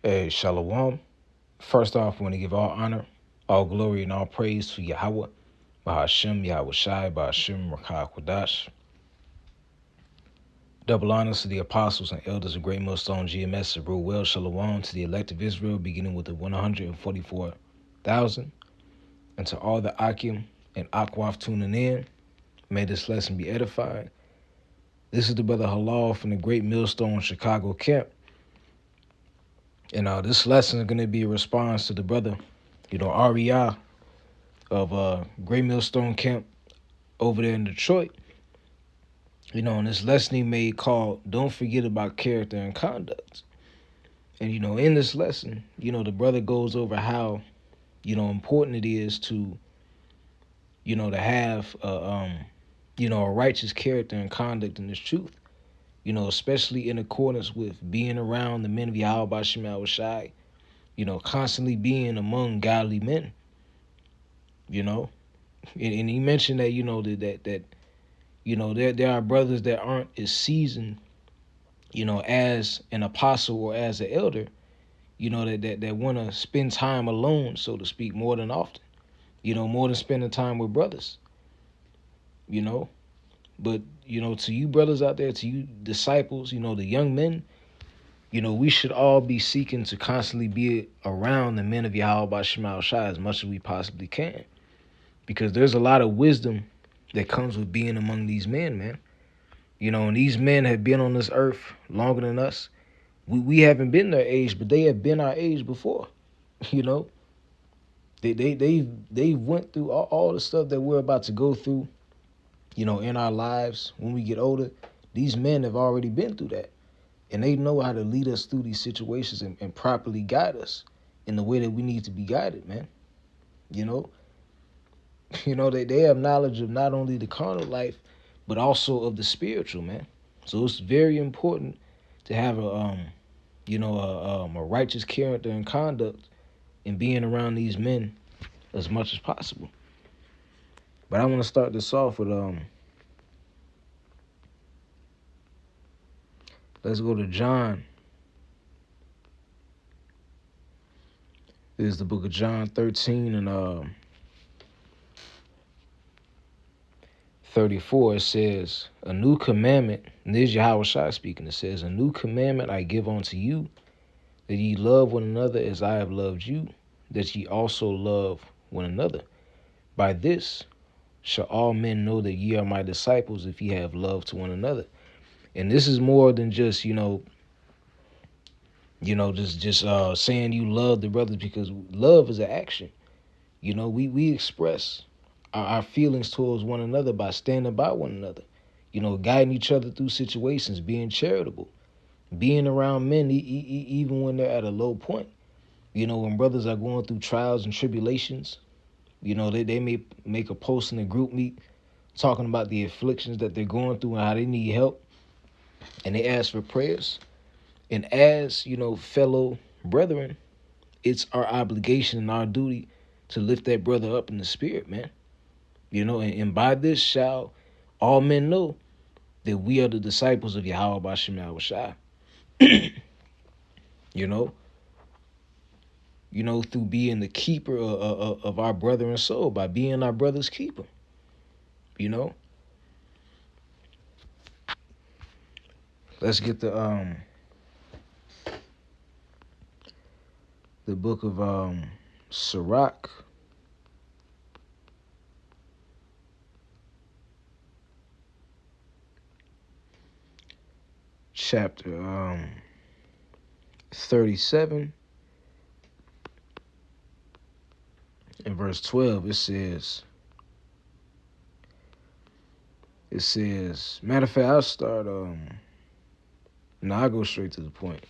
Hey, Shalom. First off, I want to give all honor, all glory, and all praise to Yahweh, Bahashem, Yahweh Shai, Bahashem, Rakah Kwadash. Double honors to the apostles and elders of Great Millstone GMS and rule well. Shalom to the elect of Israel, beginning with the 144,000. And to all the Akim and Akwaf tuning in, may this lesson be edifying. This is the brother Halal from the Great Millstone Chicago camp. And this lesson is going to be a response to the brother, REI of Great Millstone Camp over there in Detroit. And this lesson he made called Don't Forget About Character and Conduct. And, in this lesson, the brother goes over how, important it is to, to have, a righteous character and conduct in this truth, especially in accordance with being around the men of Yahweh Shema Shai, constantly being among godly men, and he mentioned that, there are brothers that aren't as seasoned, as an apostle or as an elder, that want to spend time alone, so to speak, more than often, more than spending time with brothers, But, to you brothers out there, to you disciples, the young men, we should all be seeking to constantly be around the men of Yahweh Shema Shai as much as we possibly can. Because there's a lot of wisdom that comes with being among these men, man. And these men have been on this earth longer than us. We haven't been their age, but they have been our age before. They went through all the stuff that we're about to go through, in our lives when we get older. These men have already been through that. And they know how to lead us through these situations and properly guide us in the way that we need to be guided, man. They have knowledge of not only the carnal life, but also of the spiritual, man. So it's very important to have a righteous character and conduct in being around these men as much as possible. But I want to start this off with let's go to John. This is the book of John 13 and 34. It says, a new commandment, and this is Yahweh Shai speaking. It says, a new commandment I give unto you, that ye love one another as I have loved you, that ye also love one another. By this shall all men know that ye are my disciples, if ye have love to one another. And this is more than just, saying you love the brothers, because love is an action. We express our feelings towards one another by standing by one another, guiding each other through situations, being charitable, being around men even when they're at a low point. When brothers are going through trials and tribulations, they may make a post in a group meet talking about the afflictions that they're going through and how they need help, and they ask for prayers. And as, fellow brethren, it's our obligation and our duty to lift that brother up in the spirit, man. And by this shall all men know that we are the disciples of Yahweh Bashem Yahweh Shai. Through being the keeper of our brother and soul, by being our brother's keeper. Let's get the book of Sirach. Chapter 37 and verse 12. It says, matter of fact, I'll start I'll go straight to the point.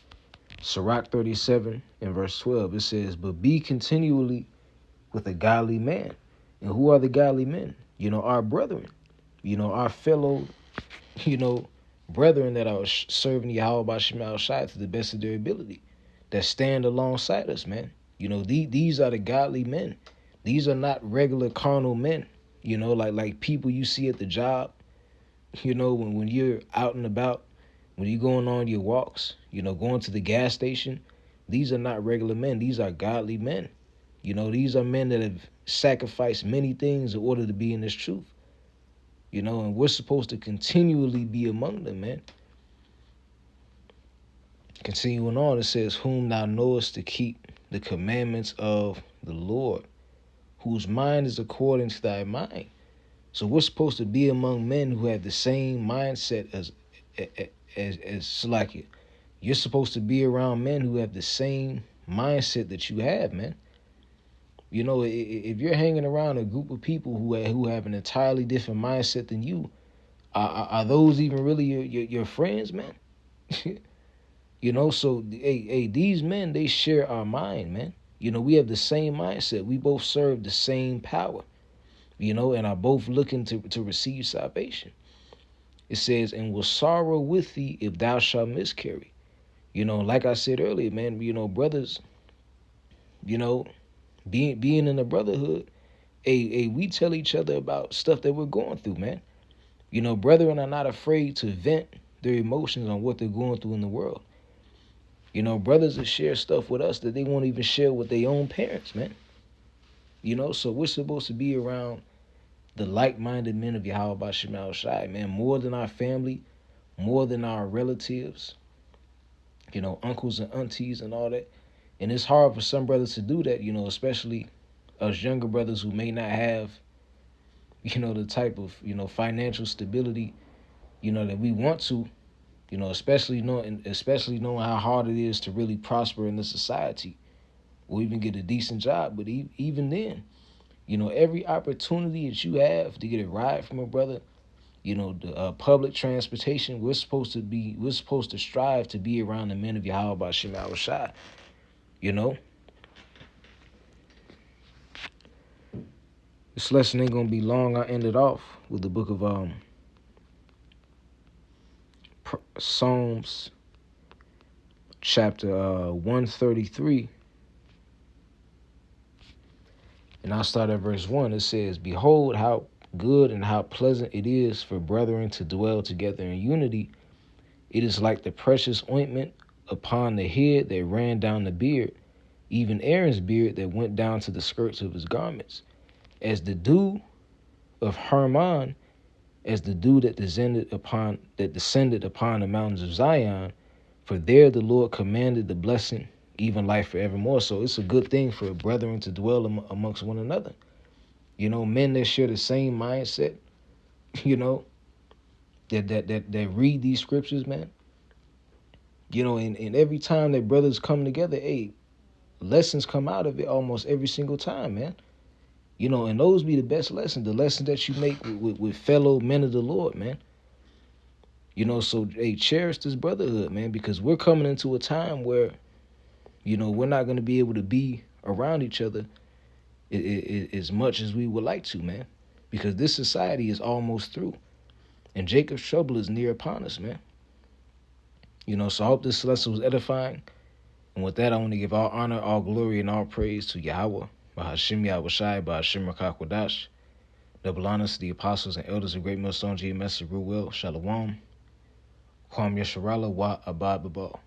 Sirach 37 and verse 12. It says, but be continually with a godly man. And who are the godly men? Our brethren. Our fellow, brethren that are serving Yahweh by Shema Shai to the best of their ability, that stand alongside us, man. These are the godly men. These are not regular carnal men, like people you see at the job, when you're out and about, when you're going on your walks, going to the gas station, These are not regular men. These are godly men. These are men that have sacrificed many things in order to be in this truth. And we're supposed to continually be among them, man. Continuing on, it says, whom thou knowest to keep the commandments of the Lord, whose mind is according to thy mind. So we're supposed to be among men who have the same mindset as Salakia. You're supposed to be around men who have the same mindset that you have, man. If you're hanging around a group of people who have an entirely different mindset than you, are those even really your friends, man? So these men, they share our mind, man. We have the same mindset. We both serve the same power, and are both looking to receive salvation. It says, and will sorrow with thee if thou shalt miscarry. Like I said earlier, man, brothers, being in the brotherhood, we tell each other about stuff that we're going through, man. Brethren are not afraid to vent their emotions on what they're going through in the world. Brothers will share stuff with us that they won't even share with their own parents, man. So we're supposed to be around the like-minded men of Yahweh B'Shem Shai, man, more than our family, more than our relatives, uncles and aunties and all that. And it's hard for some brothers to do that, especially us younger brothers who may not have, the type of, financial stability, that we want to, especially knowing how hard it is to really prosper in this society or even get a decent job. But even then, every opportunity that you have to get a ride from a brother, the public transportation, we're supposed to strive to be around the men of Yahweh B'Shem Shai. This lesson ain't gonna be long. I ended off with the book of Psalms, chapter 133, and I'll start at verse 1. It says, behold, how good and how pleasant it is for brethren to dwell together in unity. It is like the precious ointment upon the head that ran down the beard, even Aaron's beard that went down to the skirts of his garments, as the dew of Hermon, as the dew that descended upon the mountains of Zion. For there the Lord commanded the blessing, even life forevermore. So it's a good thing for brethren to dwell amongst one another. Men that share the same mindset, that read these scriptures, man. And every time that brothers come together, lessons come out of it almost every single time, man. And those be the best lessons, the lessons that you make with fellow men of the Lord, man. So, cherish this brotherhood, man, because we're coming into a time where, we're not going to be able to be around each other as much as we would like to, man, because this society is almost through, and Jacob's trouble is near upon us, man. So I hope this lesson was edifying, and with that, I want to give all honor, all glory, and all praise to Yahweh, B'Hashem Yahweh Shai, B'Hashem Rakak Wadash. Double honors to the apostles and elders of Great Millstone GMS, Ruel, Shalom, Kwam Yesharala, Wa Abad Babal.